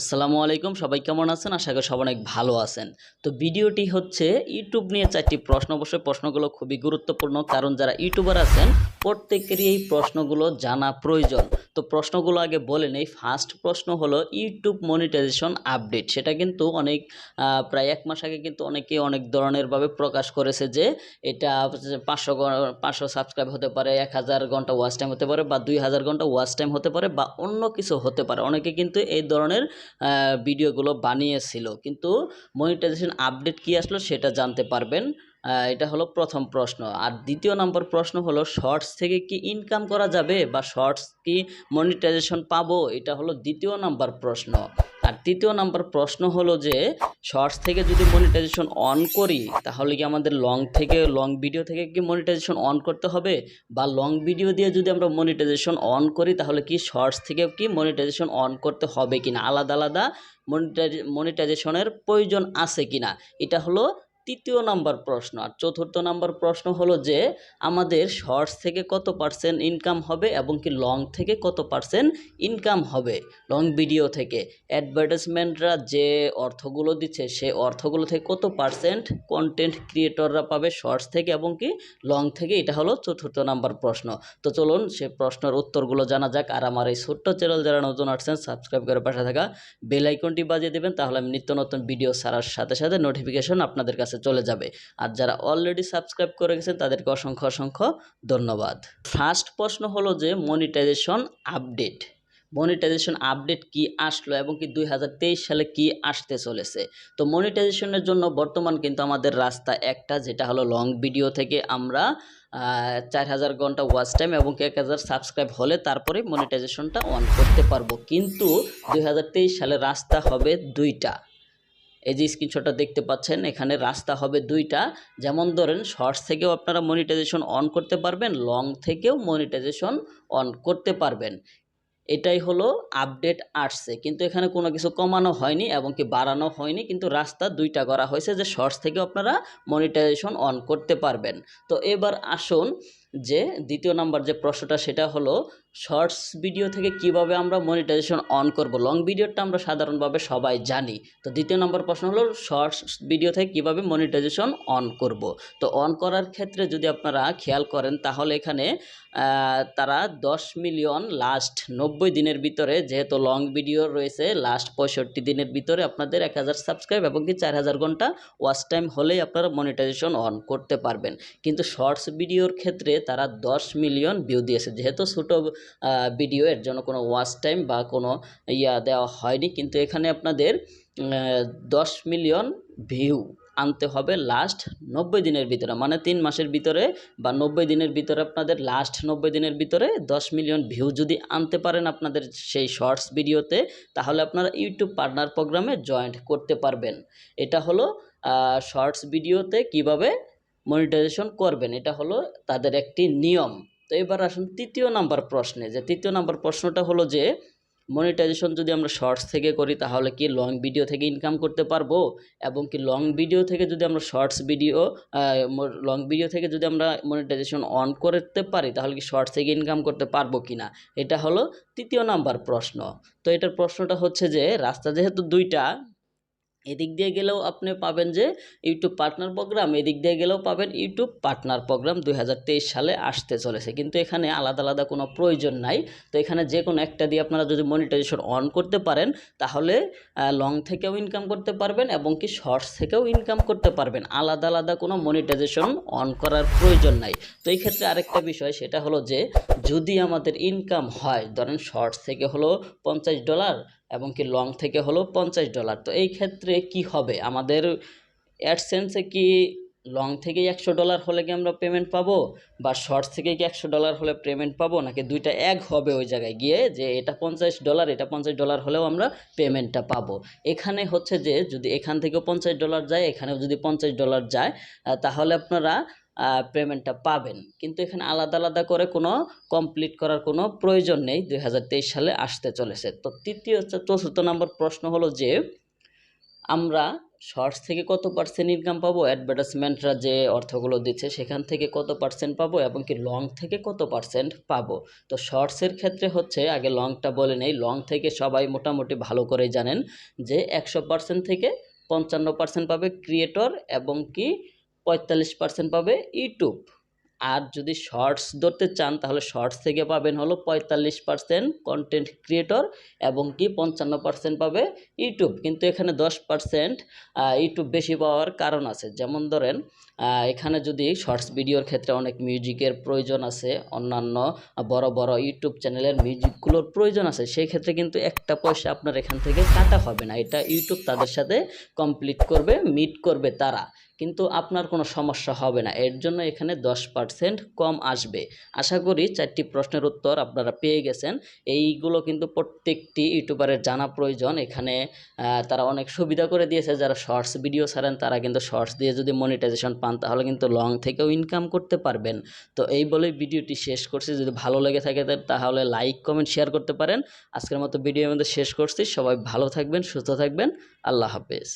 আসসালামু আলাইকুম, সবাই কেমন আছেন? আশা করি সবাই অনেক ভালো আছেন। তো ভিডিওটি হচ্ছে ইউটিউব নিয়ে 4টি প্রশ্ন। অবশ্যই প্রশ্নগুলো খুবই গুরুত্বপূর্ণ, কারণ যারা ইউটিউবার আছেন প্রত্যেকেরই এই প্রশ্নগুলো জানা প্রয়োজন। তো প্রশ্নগুলো আগে বলে নেই। ফার্স্ট প্রশ্ন হলো ইউটিউব মনিটাইজেশন আপডেট। সেটা কিন্তু অনেক প্রায় 1 মাস আগে কিন্তু অনেকেই অনেক ধরনের ভাবে প্রকাশ করেছে যে এটা 500 সাবস্ক্রাইব হতে পারে, 1000 ঘন্টা ওয়াচ টাইম হতে পারে, বা 2000 ঘন্টা ওয়াচ টাইম হতে পারে, বা অন্য কিছু হতে পারে। অনেকে কিন্তু এই ধরনের ভিডিওগুলো বানিয়েছিল, কিন্তু মনিটাইজেশন আপডেট কি আসলো সেটা জানতে পারবেন। এটা হলো প্রথম প্রশ্ন। আর দ্বিতীয় নম্বর প্রশ্ন হলো শর্টস থেকে কি ইনকাম করা যাবে, বা শর্টস কি মনিটাইজেশন পাবো, এটা হলো দ্বিতীয় নাম্বার প্রশ্ন। আর তৃতীয় নাম্বার প্রশ্ন হলো যে শর্টস থেকে যদি মনিটাইজেশন অন করি তাহলে কি আমাদের লং ভিডিও থেকে কি মনিটাইজেশন অন করতে হবে, বা লং ভিডিও দিয়ে যদি আমরা মনিটাইজেশন অন করি তাহলে কি শর্টস থেকে কি মনিটাইজেশন অন করতে হবে কিনা, আলাদা আলাদা মনিটাইজেশনের প্রয়োজন আছে কিনা, এটা হলো তৃতীয় নাম্বার প্রশ্ন। আর চতুর্থ নাম্বার প্রশ্ন হলো যে আমাদের শর্টস থেকে কত পার্সেন্ট ইনকাম হবে এবং কি লং থেকে কত পার্সেন্ট ইনকাম হবে। লং ভিডিও থেকে অ্যাডভার্টাইজমেন্টরা যে অর্থগুলো দিচ্ছে সে অর্থগুলো থেকে কত পার্সেন্ট কন্টেন্ট ক্রিয়েটররা পাবে শর্টস থেকে এবং কি লং থেকে, এটা হলো চতুর্থ নাম্বার প্রশ্ন। তো চলুন সে প্রশ্নের উত্তরগুলো জানা যাক। আর আমার এই ছোট্ট চ্যানেল যারা নতুন আসছেন সাবস্ক্রাইব করে পাশে থাকা বেল আইকনটি বাজিয়ে দেবেন, তাহলে আমি নিত্য নতুন ভিডিও ছাড়ার সাথে সাথে নোটিফিকেশন আপনাদের কাছে চলে যাবে। আর যারা অলরেডি সাবস্ক্রাইব করে গেছেন তাদেরকে অসংখ্য অসংখ্য ধন্যবাদ। ফার্স্ট প্রশ্ন হলো যে মনিটাইজেশন আপডেট। মনিটাইজেশন আপডেট কি আসলো এবং কি 2023 সালে কি আসতে চলেছে। তো মনিটাইজেশনের জন্য বর্তমান কিন্তু আমাদের রাস্তা একটা, যেটা হলো লং ভিডিও থেকে আমরা 4000 ঘন্টা ওয়াচ টাইম এবং 1000 সাবস্ক্রাইব হলে তারপরে মনিটাইজেশনটা অন করতে পারবো। কিন্তু 2023 সালে রাস্তা হবে দুইটা। এই যে স্ক্রিনশটটা দেখতে পাচ্ছেন, এখানে রাস্তা হবে দুইটা। যেমন ধরেন শর্টস থেকেও আপনারা মনিটাইজেশন অন করতে পারবেন, লং থেকেও মনিটাইজেশন অন করতে পারবেন। এটাই হলো আপডেট আসছে, কিন্তু এখানে কোনো কিছু কমানো হয়নি এবং কি বাড়ানো হয়নি, কিন্তু রাস্তা দুইটা করা হয়েছে যে শর্টস থেকে আপনারা মনিটাইজেশন অন করতে পারবেন। তো এবার আসুন যে দ্বিতীয় নাম্বার যে প্রশ্নটা, সেটা হলো শর্টস ভিডিও থেকে কিভাবে আমরা মনিটাইজেশন অন করব। লং ভিডিওটা আমরা সাধারণভাবে সবাই জানি। তো দ্বিতীয় নম্বর প্রশ্ন হলো শর্টস ভিডিও থেকে কিভাবে মনিটাইজেশন অন করব। তো অন করার ক্ষেত্রে যদি আপনারা খেয়াল করেন তাহলে এখানে তারা 10 মিলিয়ন লাস্ট 90 দিনের ভিতরে, যেহেতু লং ভিডিও রয়েছে, লাস্ট 65 দিনের ভিতরে আপনাদের 1000 সাবস্ক্রাইব এবং কি 4000 ঘন্টা ওয়াচ টাইম হলেই আপনারা মনিটাইজেশন অন করতে পারবেন। কিন্তু শর্টস ভিডিওর ক্ষেত্রে তারা 10 মিলিয়ন ভিউ দিয়েছে, যেহেতু ছোটো ভিডিও এর জন্য কোনো ওয়াচ টাইম বা কোনো দেওয়া হয়নি, কিন্তু এখানে আপনাদের 10 মিলিয়ন ভিউ আনতে হবে লাস্ট 90 দিনের ভিতরে, মানে 3 মাসের ভিতরে বা 90 দিনের ভিতরে আপনাদের লাস্ট 90 দিনের ভিতরে 10 মিলিয়ন ভিউ যদি আনতে পারেন আপনাদের সেই শর্টস ভিডিওতে, তাহলে আপনারা ইউটিউব পার্টনার প্রোগ্রামে জয়েন্ট করতে পারবেন। এটা হলো শর্টস ভিডিওতে কিভাবে মনিটাইজেশন করবেন, এটা হলো তাদের একটি নিয়ম। তো এবার আসুন তৃতীয় নাম্বার প্রশ্নে, যে তৃতীয় নাম্বার প্রশ্নটা হলো যে মনিটাইজেশন যদি আমরা শর্টস থেকে করি তাহলে কি লং ভিডিও থেকে ইনকাম করতে পারবো, এবং কি লং ভিডিও থেকে যদি আমরা লং ভিডিও থেকে যদি আমরা মনিটাইজেশন অন করতে পারি তাহলে কি শর্টস থেকে ইনকাম করতে পারবো কিনা, এটা হলো তৃতীয় নাম্বার প্রশ্ন। তো এটার প্রশ্নটা হচ্ছে যে রাস্তা যেহেতু দুইটা, এদিক দিয়ে গেলেও আপনি পাবেন যে ইউটিউব পার্টনার প্রোগ্রাম, এদিক দিয়ে গেলেও পাবেন ইউটিউব পার্টনার প্রোগ্রাম 2023 সালে আসতে চলেছে, কিন্তু এখানে আলাদা আলাদা কোনো প্রয়োজন নাই। তো এখানে যে কোনো একটা দিয়ে আপনারা যদি মনিটাইজেশন অন করতে পারেন তাহলে লং থেকেও ইনকাম করতে পারবেন এবং কি শর্টস থেকেও ইনকাম করতে পারবেন। আলাদা আলাদা কোনো মনিটাইজেশন অন করার প্রয়োজন নাই। তো এই ক্ষেত্রে আরেকটা বিষয়, সেটা হলো যে যদি আমাদের ইনকাম হয়, ধরেন শর্টস থেকে হলো $50 এবং কি লং থেকে হলো $50, তো এই ক্ষেত্রে কি হবে, আমাদের অ্যাডসেন্সে কি লং থেকে $100 হলে কি আমরা পেমেন্ট পাবো, বা শর্টস থেকে কি $100 হলে পেমেন্ট পাবো, নাকি দুইটা এক হবে ওই জায়গায় গিয়ে যে এটা $50 এটা $50 হলেও আমরা পেমেন্টটা পাবো। এখানে হচ্ছে যে যদি এখান থেকেও $50 যায়, এখানেও যদি $50 যায়, তাহলে আপনারা পেমেন্টটা পাবেন। কিন্তু এখানে আলাদা আলাদা করে কোনো কমপ্লিট করার কোনো প্রয়োজন নেই, 2023 সালে আসতে চলেছে। তো চতুর্থ নম্বর প্রশ্ন হলো যে আমরা শর্টস থেকে কত পার্সেন্ট ইনকাম পাবো, অ্যাডভার্টাইজমেন্টরা যে অর্থগুলো দিচ্ছে সেখান থেকে কত পার্সেন্ট পাবো, এবং কি লং থেকে কত পার্সেন্ট পাবো। তো শর্টসের ক্ষেত্রে হচ্ছে আগে লংটা বলে নেই। লং থেকে সবাই মোটামুটি ভালো করেই জানেন যে 100% থেকে 55% পাবে ক্রিয়েটর, এবং কি 45% পাবে ইউটিউব। আর যদি শর্টস ধরতে চান তাহলে শর্টস থেকে পাবেন হলো 45% কন্টেন্ট ক্রিয়েটর, এবং কি 55% পাবে ইউটিউব। কিন্তু এখানে 10% ইউটিউব বেশি পাওয়ার কারণ আছে। যেমন ধরেন এখানে যদি শর্টস ভিডিওর ক্ষেত্রে অনেক মিউজিকের প্রয়োজন আছে, অন্যান্য বড় বড় ইউটিউব চ্যানেলের মিউজিকগুলোর প্রয়োজন আছে, সেই ক্ষেত্রে কিন্তু একটা পয়সা আপনার এখান থেকে কাটা হবে না। এটা ইউটিউব তাদের সাথে কমপ্লিট করবে, মিট করবে তারা, কিন্তু আপনার কোনো সমস্যা হবে না। এর জন্য এখানে 10% কম আসবে। আশা করি 4টি প্রশ্নের উত্তর আপনারা পেয়ে গেছেন। এইগুলো কিন্তু প্রত্যেকটি ইউটিউবারের জানা প্রয়োজন। এখানে তারা অনেক সুবিধা করে দিয়েছে। যারা শর্টস ভিডিও ছাড়েন তারা কিন্তু শর্টস দিয়ে যদি মনিটাইজেশন পান তাহলে কিন্তু লং থেকেও ইনকাম করতে পারবেন। তো এই বলেই ভিডিওটি শেষ করছি। যদি ভালো লেগে থাকে তাহলে লাইক কমেন্ট শেয়ার করতে পারেন। আজকের মতো ভিডিওর মধ্যে শেষ করছি। সবাই ভালো থাকবেন, সুস্থ থাকবেন। আল্লাহ হাফেজ।